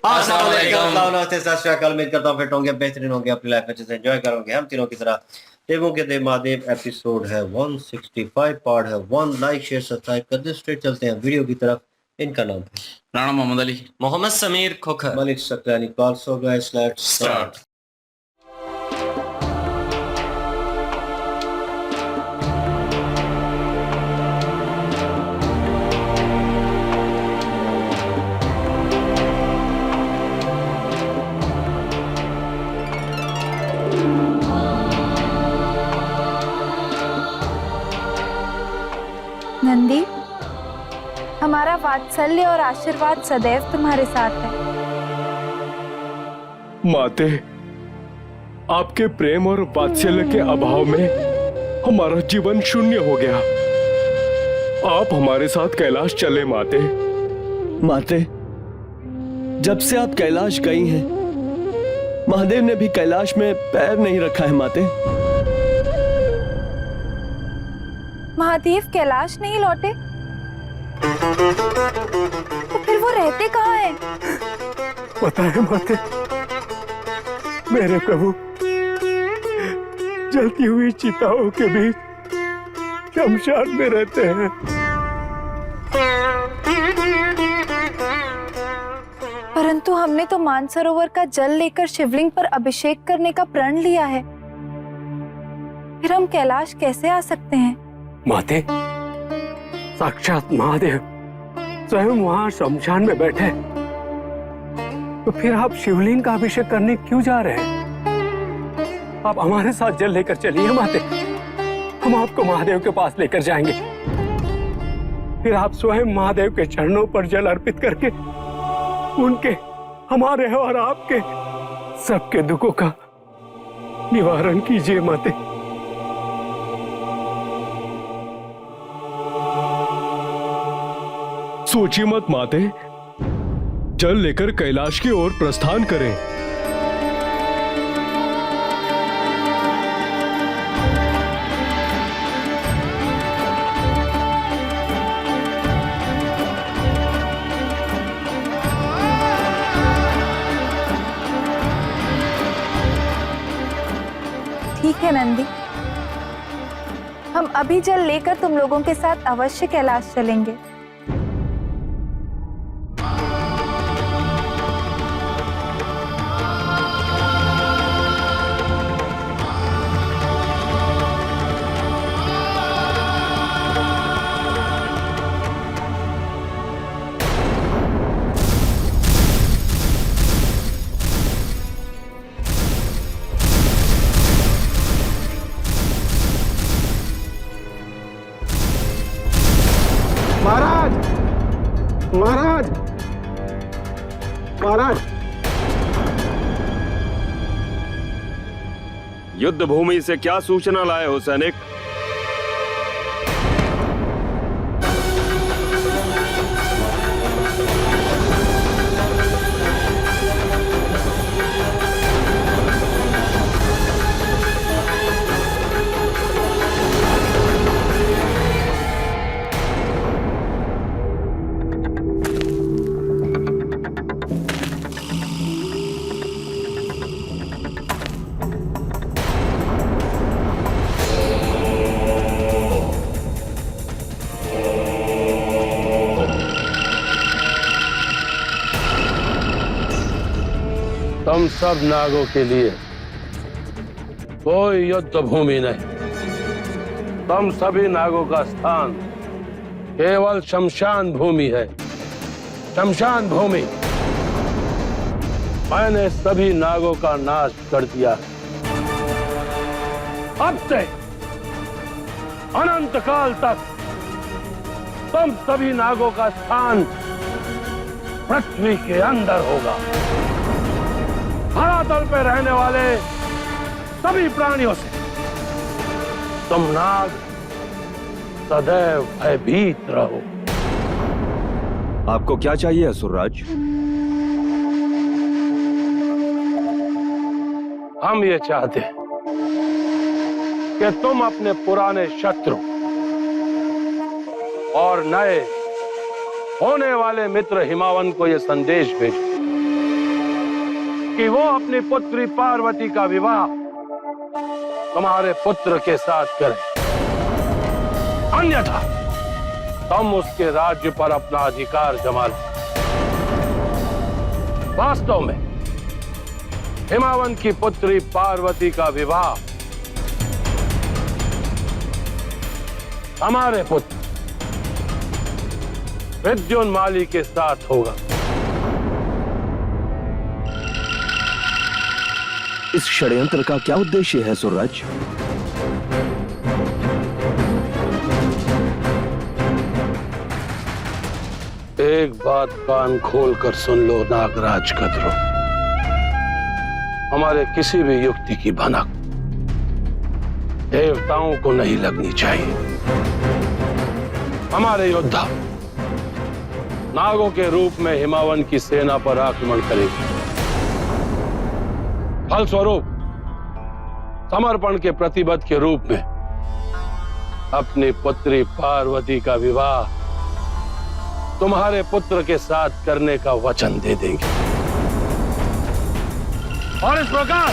अस्सलाम वालेकुम। नमस्ते, सत श्री अकाल। उम्मीद करता हूँ फिट होंगे, बेहतरीन होंगे, अपनी लाइफ अच्छे से एंजॉय करोगे। हम तीनों की तरह देवों के देव महादेव एपिसोड है 165, पार्ट है 1। लाइक शेयर सब्सक्राइब कर दे। स्ट्रेट चलते हैं वीडियो की तरफ। इनका नाम है राणा मोहम्मद अली, मोहम्मद समीर खोखर, मलिक सकलानी कॉल्स। हो गए, लेट्स स्टार्ट। नंदी, हमारा वात्सल्य और आशीर्वाद सदैव तुम्हारे साथ है। माते, आपके प्रेम और वात्सल्य के अभाव में हमारा जीवन शून्य हो गया। आप हमारे साथ कैलाश चले माते। माते, जब से आप कैलाश गई हैं, महादेव ने भी कैलाश में पैर नहीं रखा है माते। महादेव कैलाश नहीं लौटे तो फिर वो रहते कहाँ हैं? पता है माते, मेरे प्रभु जलती हुई चिताओं के बीच शमशान में रहते हैं। परंतु हमने तो मानसरोवर का जल लेकर शिवलिंग पर अभिषेक करने का प्रण लिया है। फिर हम कैलाश कैसे आ सकते हैं? माते, साक्षात महादेव स्वयं वहां शमशान में बैठे, तो फिर आप शिवलिंग का अभिषेक करने क्यों जा रहे हैं? आप हमारे साथ जल लेकर चलिए माते, हम आपको महादेव के पास लेकर जाएंगे। फिर आप स्वयं महादेव के चरणों पर जल अर्पित करके उनके, हमारे और आपके सबके दुखों का निवारण कीजिए माते। सोचिए मत माते, जल लेकर कैलाश की ओर प्रस्थान करें। ठीक है नंदी, हम अभी जल लेकर तुम लोगों के साथ अवश्य कैलाश चलेंगे। महाराज, महाराज, महाराज। युद्ध भूमि से क्या सूचना लाए हो सैनिक? तुम सब नागों के लिए कोई युद्ध भूमि नहीं। तुम सभी नागों का स्थान केवल शमशान भूमि है। शमशान भूमि। मैंने सभी नागों का नाश कर दिया। अब से अनंत काल तक तुम सभी नागों का स्थान पृथ्वी के अंदर होगा। धरातल पर रहने वाले सभी प्राणियों से तुम नाग सदैव भयभीत रहो। आपको क्या चाहिए असुरराज? हम ये चाहते हैं कि तुम अपने पुराने शत्रु और नए होने वाले मित्र हिमावन को यह संदेश भेजो कि वो अपनी पुत्री पार्वती का विवाह तुम्हारे पुत्र के साथ करे, अन्यथा तुम उसके राज्य पर अपना अधिकार जमा लो। वास्तव में हिमावंत की पुत्री पार्वती का विवाह हमारे पुत्र विद्युन्माली के साथ होगा। इस षड्यंत्र का क्या उद्देश्य है सूरज? एक बात कान खोलकर सुन लो नागराज कदरो, हमारे किसी भी युक्ति की भनक देवताओं को नहीं लगनी चाहिए। हमारे योद्धा नागों के रूप में हिमावंत की सेना पर आक्रमण करेंगे। फलस्वरूप समर्पण के प्रतिबद्ध के रूप में अपनी पुत्री पार्वती का विवाह तुम्हारे पुत्र के साथ करने का वचन दे देंगे और इस प्रकार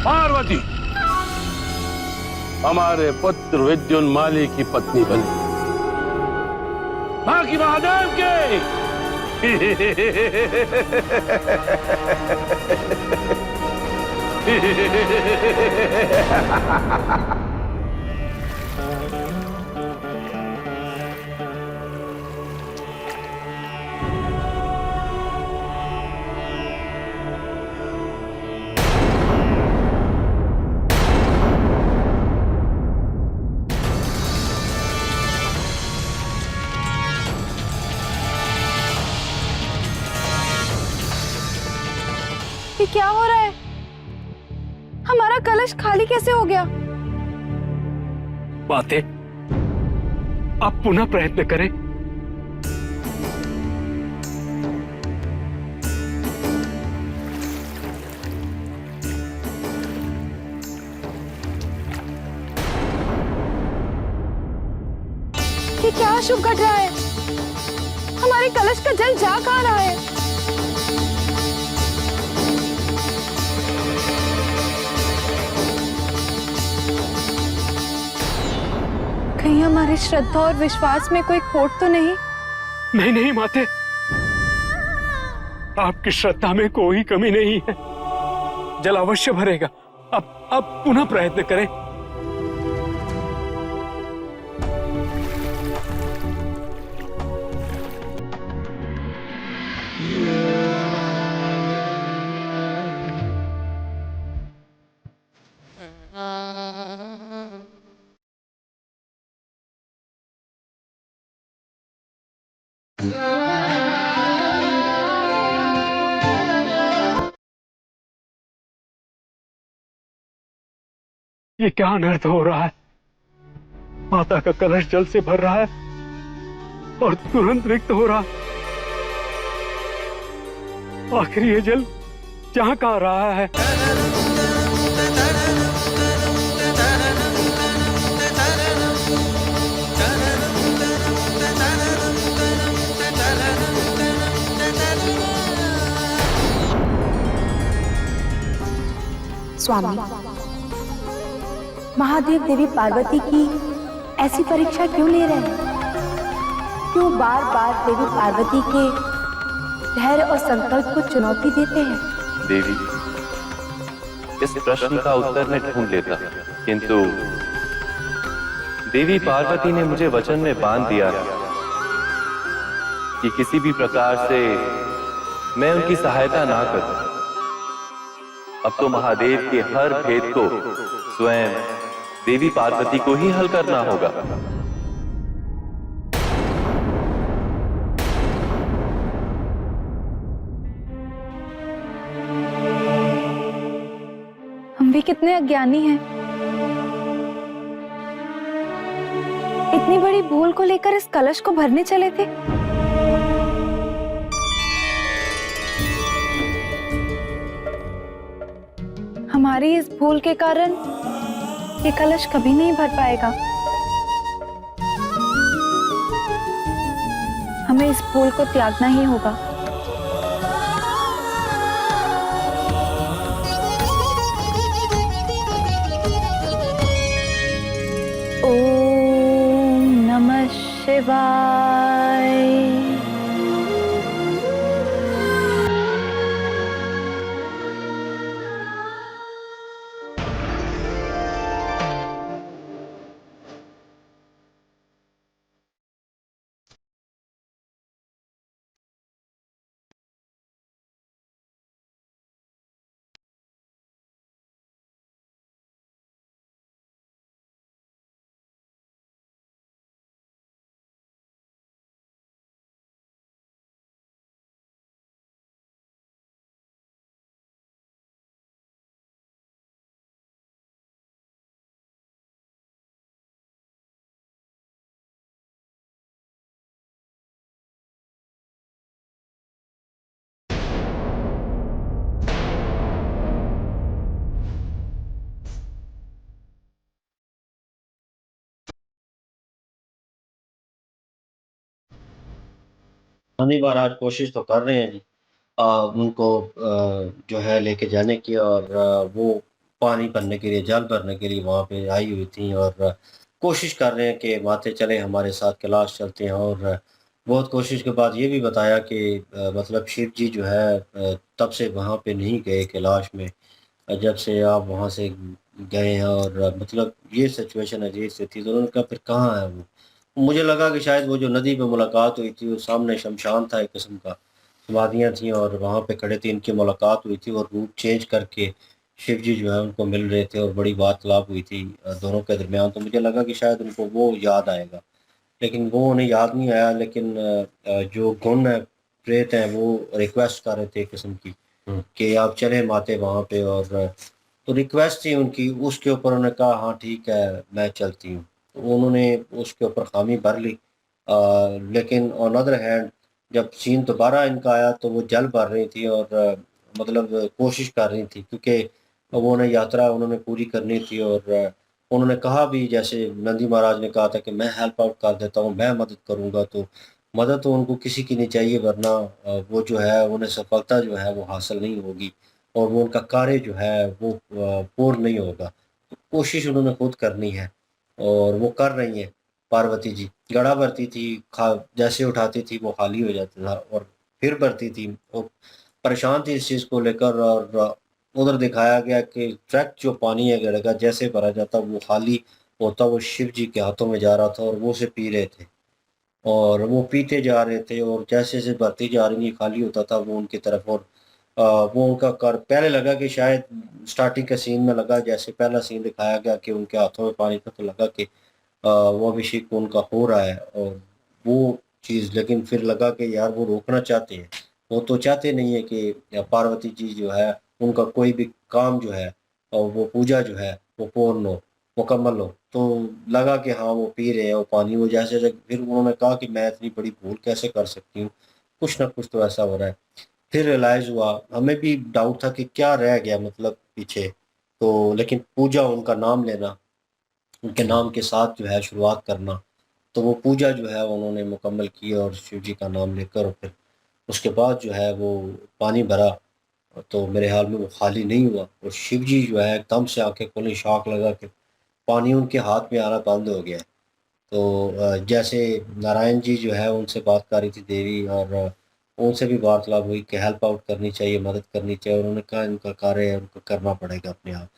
पार्वती हमारे पुत्र विद्युन्माली की पत्नी बनी। बाकी महादेव के ये क्या हो रहा है? हमारा कलश खाली कैसे हो गया? माते, आप पुनः प्रयत्न करें। ये क्या अशुभ घट रहा है? हमारे कलश का जल जा कहाँ रहा है? कहीं हमारी श्रद्धा और विश्वास में कोई खोट तो नहीं? नहीं नहीं माते, आपकी श्रद्धा में कोई कमी नहीं है। जल अवश्य भरेगा। अब पुनः प्रयत्न करें। ये क्या अनर्थ हो रहा है? माता का कलश जल से भर रहा है और तुरंत रिक्त हो रहा। आखिर ये जल जहां कहां रहा है? स्वामी, महादेव देवी पार्वती की ऐसी परीक्षा क्यों ले रहे हैं? क्यों बार बार देवी पार्वती के धैर्य और संकल्प को चुनौती देते हैं? देवी, इस प्रश्न का उत्तर मैं ढूंढ लेता, किंतु देवी पार्वती ने मुझे वचन में बांध दिया कि किसी भी प्रकार से मैं उनकी सहायता ना करूं। अब तो महादेव के हर भेद को स्वयं देवी पार्वती को ही हल करना होगा। हम भी कितने अज्ञानी हैं। इतनी बड़ी भूल को लेकर इस कलश को भरने चले थे। हमारी इस भूल के कारण ये कलश कभी नहीं भर पाएगा। हमें इस भूल को त्यागना ही होगा। ओम नमः शिवाय। नंदी महाराज कोशिश तो कर रहे हैं जी उनको जो है लेके जाने की, और वो पानी भरने के लिए, जल भरने के लिए वहाँ पे आई हुई थी, और कोशिश कर रहे हैं कि माते चले हमारे साथ, कैलाश चलते हैं। और बहुत कोशिश के बाद ये भी बताया कि मतलब शिव जी जो है तब से वहाँ पे नहीं गए कैलाश में, जब से आप वहाँ से गए हैं, और मतलब ये सिचुएशन अजीब सी थी। तो उन्होंने कहा फिर कहाँ है वो? मुझे लगा कि शायद वो जो नदी पे मुलाकात हुई थी, वो सामने शमशान था एक किस्म का, वादियाँ थीं, और वहाँ पे खड़े थे, इनकी मुलाकात हुई थी, और रूप चेंज करके शिव जी जो है उनको मिल रहे थे, और बड़ी वार्तालाप हुई थी दोनों के दरमियान। तो मुझे लगा कि शायद उनको वो याद आएगा, लेकिन वो उन्हें याद नहीं आया। लेकिन जो गुण है, प्रेत हैं, वो रिक्वेस्ट कर रहे थे एक किस्म की कि आप चले माते वहाँ पे, और तो रिक्वेस्ट थी उनकी, उसके ऊपर उन्होंने कहा हाँ ठीक है मैं चलती हूँ। तो उन्होंने उसके ऊपर खामी भर ली। लेकिन ऑन अदर हैंड जब सीन दोबारा इनका आया तो वो जल भर रही थी, और मतलब कोशिश कर रही थी, क्योंकि वो उन्हें यात्रा उन्होंने पूरी करनी थी। और उन्होंने कहा भी, जैसे नंदी महाराज ने कहा था कि मैं हेल्प आउट कर देता हूँ, मैं मदद करूँगा। तो मदद तो उनको किसी की नहीं चाहिए, वरना वो जो है उन्हें सफलता जो है वो हासिल नहीं होगी, और वो उनका कार्य जो है वो पूर्ण नहीं होगा। तो कोशिश उन्होंने खुद करनी है, और वो कर रही हैं। पार्वती जी घड़ा भरती थी, खा जैसे उठाती थी वो खाली हो जाता था, और फिर भरती थी। वो परेशान थी इस चीज़ को लेकर, और उधर दिखाया गया कि डायरेक्ट जो पानी है घड़े का जैसे भरा जाता वो खाली होता, वो शिव जी के हाथों में जा रहा था, और वो उसे पी रहे थे, और वो पीते जा रहे थे, और जैसे-जैसे बढ़ती जा रही खाली होता था वो उनकी तरफ। और वो उनका कर पहले लगा कि शायद स्टार्टिंग के सीन में लगा, जैसे पहला सीन दिखाया गया कि उनके हाथों में पानी था, तो लगा कि वो अभिषेक उनका हो रहा है, और वो चीज़, लेकिन फिर लगा कि यार वो रोकना चाहते हैं। वो तो चाहते नहीं है कि पार्वती जी जो है उनका कोई भी काम जो है, और वो पूजा जो है वो पूर्ण हो, मुकम्मल हो। तो लगा कि हाँ वो पी रहे हैं वो पानी, वो जैसे जैसे फिर उन्होंने कहा कि मैं इतनी बड़ी भूल कैसे कर सकती हूँ, कुछ ना कुछ तो ऐसा हो रहा है। फिर रियलाइज़ हुआ, हमें भी डाउट था कि क्या रह गया मतलब पीछे। तो लेकिन पूजा, उनका नाम लेना, उनके नाम के साथ जो है शुरुआत करना, तो वो पूजा जो है उन्होंने मुकम्मल की, और शिव जी का नाम लेकर, और फिर उसके बाद जो है वो पानी भरा, तो मेरे ख्याल में वो खाली नहीं हुआ, और शिव जी जो है एकदम से आंखें खोली, शॉक लगा कि पानी उनके हाथ में आना बंद हो गया है। तो जैसे नारायण जी जो है उनसे बात कर रही थी देवी, और उनसे भी वार्तालाप हुई कि हेल्प आउट करनी चाहिए, मदद करनी चाहिए। उन्होंने कहा इनका कार्य है, उनको करना पड़ेगा अपने आप।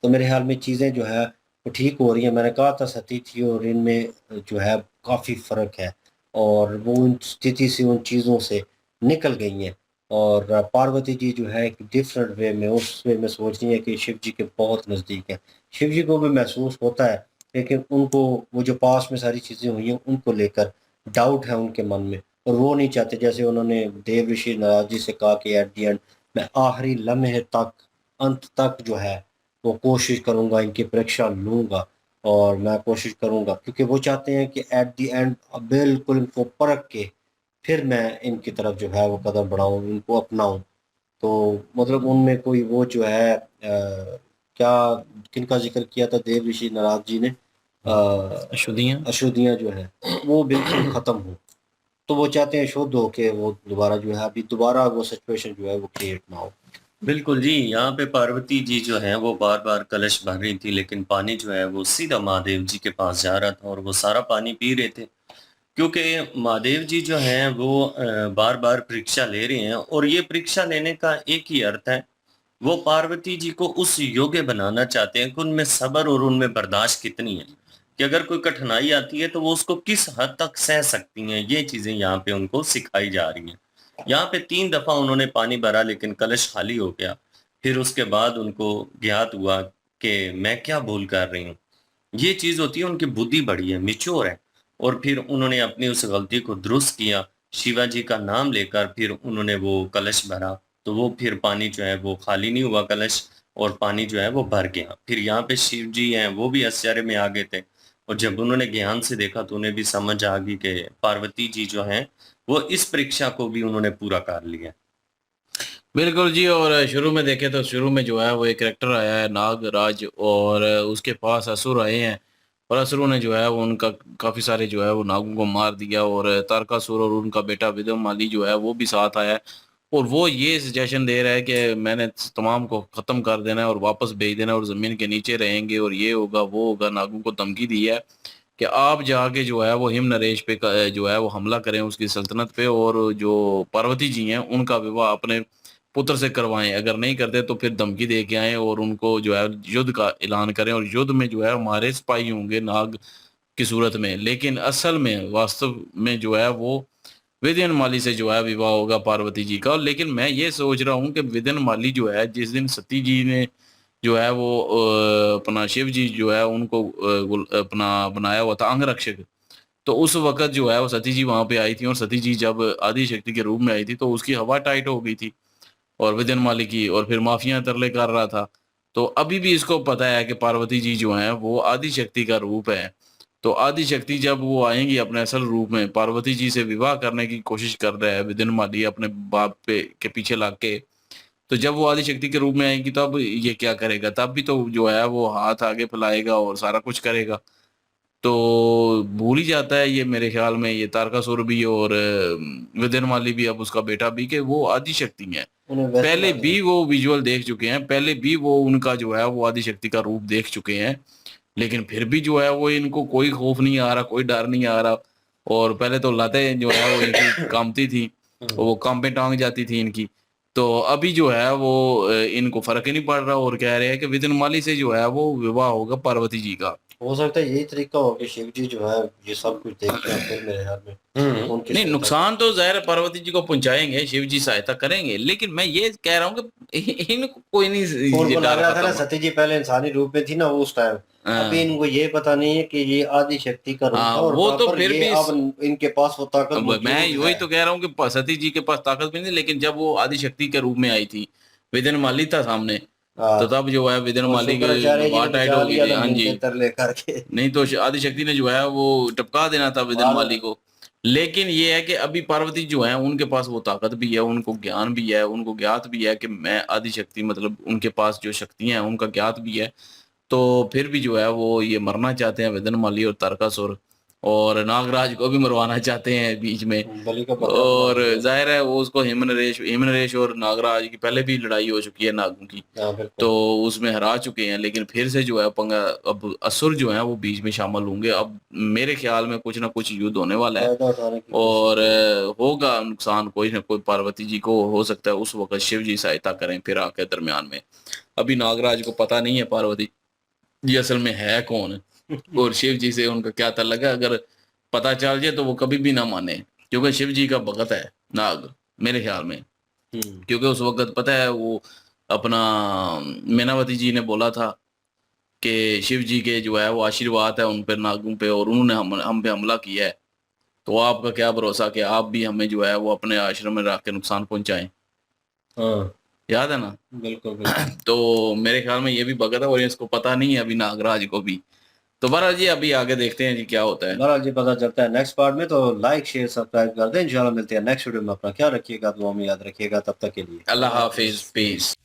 तो मेरे ख्याल में चीज़ें जो है वो ठीक हो रही हैं। मैंने कहा था सती थी, और इनमें जो है काफ़ी फ़र्क है, और वो उन स्थिति से, उन चीज़ों से निकल गई हैं। और पार्वती जी जो है एक डिफरेंट वे में, उस वे में सोच रही है कि शिव जी के बहुत नज़दीक है। शिव जी को भी महसूस होता है, लेकिन उनको वो जो पास में सारी चीज़ें हुई हैं उनको लेकर डाउट है उनके मन में, और वो नहीं चाहते, जैसे उन्होंने देव ऋषि नारद जी से कहा कि एट द एंड मैं आखिरी लम्हे तक, अंत तक जो है वो कोशिश करूँगा, इनकी परीक्षा लूँगा, और मैं कोशिश करूँगा, क्योंकि वो चाहते हैं कि एट द एंड बिल्कुल इनको परख के फिर मैं इनकी तरफ जो है वो कदम बढ़ाऊँ, इनको अपनाऊँ। तो मतलब उनमें कोई वो जो है क्या, किनका ज़िक्र किया था देव ऋषि नारद जी ने? अशुद्धियाँ, अशुद्धियाँ जो है वो बिल्कुल ख़त्म हो। तो वो चाहते हैं शुद्ध हो के वो दोबारा जो है, अभी दोबारा वो सिचुएशन जो है वो क्रिएट ना हो। बिल्कुल जी, यहाँ पे पार्वती जी जो हैं वो बार-बार कलश भर रही थी, लेकिन पानी जो है वो सीधा महादेव जी के पास जा रहा था और वो सारा पानी पी रहे थे। क्योंकि महादेव जी जो हैं वो बार-बार परीक्षा ले रहे हैं और ये परीक्षा लेने का एक ही अर्थ है, वो पार्वती जी को उस योग्य बनाना चाहते हैं कि उनमें सब्र और उनमें बर्दाश्त कितनी है, कि अगर कोई कठिनाई आती है तो वो उसको किस हद तक सह सकती हैं, ये चीज़ें यहाँ पे उनको सिखाई जा रही हैं। यहाँ पे 3 दफ़ा उन्होंने पानी भरा लेकिन कलश खाली हो गया। फिर उसके बाद उनको ज्ञात हुआ कि मैं क्या भूल कर रही हूँ। ये चीज़ होती है उनकी बुद्धि बड़ी है, मैच्योर है और फिर उन्होंने अपनी उस गलती को दुरुस्त किया। शिवाजी का नाम लेकर फिर उन्होंने वो कलश भरा, तो वो फिर पानी जो है वो खाली नहीं हुआ कलश और पानी जो है वो भर गया। फिर यहाँ पे शिव जी हैं, वो भी आश्चर्य में आ गए थे और जब उन्होंने ज्ञान से देखा तो उन्हें भी समझ आ गई कि पार्वती जी जो हैं, वो इस परीक्षा को भी उन्होंने पूरा कर लिया। बिल्कुल जी। और शुरू में देखें तो शुरू में जो है वो एक कैरेक्टर आया है नागराज, और उसके पास असुर आए हैं और असुरों ने जो है वो उनका काफ़ी सारे जो है वो नागों को मार दिया, और तारकासुर और उनका बेटा विदुमाली जो है वो भी साथ आया है और वो ये सजेशन दे रहा है कि मैंने तमाम को ख़त्म कर देना है और वापस भेज देना है और ज़मीन के नीचे रहेंगे और ये होगा वो होगा। नागों को धमकी दी है कि आप जाके जो है वो हिम नरेश पे जो है वो हमला करें उसकी सल्तनत पे, और जो पार्वती जी हैं उनका विवाह अपने पुत्र से करवाएं, अगर नहीं करते तो फिर धमकी दे के आए और उनको जो है युद्ध का ऐलान करें, और युद्ध में जो है हमारे सिपाही होंगे नाग की सूरत में, लेकिन असल में वास्तव में जो है वो विदिन माली से जो है विवाह होगा पार्वती जी का। लेकिन मैं ये सोच रहा हूँ कि विदिन माली जो है जिस दिन सती जी ने जो है वो अपना शिव जी जो है उनको अपना बनाया हुआ था अंगरक्षक, तो उस वक़्त जो है वो सती जी वहाँ पे आई थी और सती जी जब आदि शक्ति के रूप में आई थी तो उसकी हवा टाइट हो गई थी और विदिन माली की, और फिर माफिया तरले कर रहा था। तो अभी भी इसको पता है कि पार्वती जी जो हैं वो आदि शक्ति का रूप है। तो आदि शक्ति जब वो आएँगी अपने असल रूप में, पार्वती जी से विवाह करने की कोशिश कर रहा है विदिन माली अपने बाप पे के पीछे लग के, तो जब वो आदि शक्ति के रूप में आएँगी तब ये क्या करेगा? तब भी तो जो है वो हाथ आगे फैलाएगा और सारा कुछ करेगा। तो भूल ही जाता है ये मेरे ख़्याल में ये तारकासुर भी और विदिन माली भी, अब उसका बेटा भी, कि वो आदि शक्ति हैं। उन्हें वैसे पहले लग रहा भी है। वो विजुअल देख चुके हैं, पहले भी वो उनका जो है वो आदि शक्ति का रूप देख चुके हैं, लेकिन फिर भी जो है वो इनको कोई खौफ नहीं आ रहा, कोई डर नहीं आ रहा। और पहले तो लातें जो है वो इनकी काँपती थी, वो काम पे टाँग जाती थी इनकी। तो अभी जो है वो इनको फ़र्क ही नहीं पड़ रहा और कह रहे हैं कि विदिन माली से जो है वो विवाह होगा पार्वती जी का। हो सकता है यही तरीका हो कि शिव जी जो है ये सब कुछ देखते हैं फिर मेरे ख्याल में उनकी नहीं, सहायता नुकसान तो ज़ाहिर है पार्वती जी को पहुँचाएँगे, शिव जी सहायता करेंगे, लेकिन मैं ये कह रहा हूँ कि इनको कोई नहीं और ये वो लग डर रहा था ना खत्म। सती जी पहले इंसानी रूप में थी ना वो उस टाइम। अभी हाँ, इनको ये पता नहीं है कि ये आदि शक्ति का रूप हाँ, था और वो तो प्रॉपर फिर ये भी अब इनके पास वो ताकत अब मैं मौजूद वही है। तो कह रहा हूँ कि सती जी के पास ताकत भी नहीं, लेकिन जब वो आदि शक्ति के रूप में आई थी, विदिन माली था सामने, तो हाँ, तब जो है विदिन और माली शुक्राचार्य की जी वाह ने टाइट बचा हो गई लिया थी। था हाँ नीचे जी, तरले करके। नहीं तो आदि शक्ति ने जो है वो टपका देना था विदिन बाद माली को। लेकिन ये है कि अभी पार्वती जो है उनके पास वो ताकत भी है, उनको ज्ञान भी है, उनको ज्ञात भी है कि मैं आदि शक्ति, मतलब उनके पास जो शक्तियाँ हैं उनका ज्ञात भी है। तो फिर भी जो है वो ये मरना चाहते हैं विदिन माली और तारकासुर, और नागराज को भी मरवाना चाहते हैं बीच में। बलि का बकरा बना और दिया। ज़ाहिर है वो उसको हिमनरेश और नागराज की पहले भी लड़ाई हो चुकी है नागों की, हाँ तो बिल्कुल। उसमें हरा चुके हैं, लेकिन फिर से जो है पंगा, अब असुर जो हैं वो बीच में शामिल होंगे। अब मेरे ख्याल में कुछ ना कुछ युद्ध होने वाला है फायदा उठाने की कोशिश और करेंगे। होगा नुकसान कोई ना कोई पार्वती जी को हो सकता है, उस वक़्त शिव जी सहायता करें फिर आके दरमियान में। अभी नागराज को पता नहीं है पार्वती जी असल में है कौन और शिव जी से उनका क्या ताल्लुक है। अगर पता चल जाए तो वो कभी भी ना माने, क्योंकि शिव जी का भगत है नाग मेरे ख्याल में। क्योंकि उस वक़्त पता है वो अपना मैनावती जी ने बोला था कि शिव जी के जो है वो आशीर्वाद है उन पे नागों पे, और उन्होंने हम पे हमला किया है, तो आपका क्या भरोसा कि आप भी हमें जो है वो अपने आश्रम में रख के नुकसान पहुंचाएं। हाँ याद है ना? बिल्कुल बिल्कुल। तो मेरे ख्याल में ये भी भगत है और इसको पता नहीं है अभी नागराज को भी। तो बहरहाल जी अभी आगे देखते हैं जी क्या होता है। बहरहाल जी पता चलता है नेक्स्ट पार्ट में, तो लाइक शेयर सब्सक्राइब कर दें। इंशाल्लाह मिलते हैं नेक्स्ट वीडियो में। अपना ख्याल रखिएगा, दुआ में याद रखिएगा। तब तक के लिए अल्लाह हाफिज, पीस।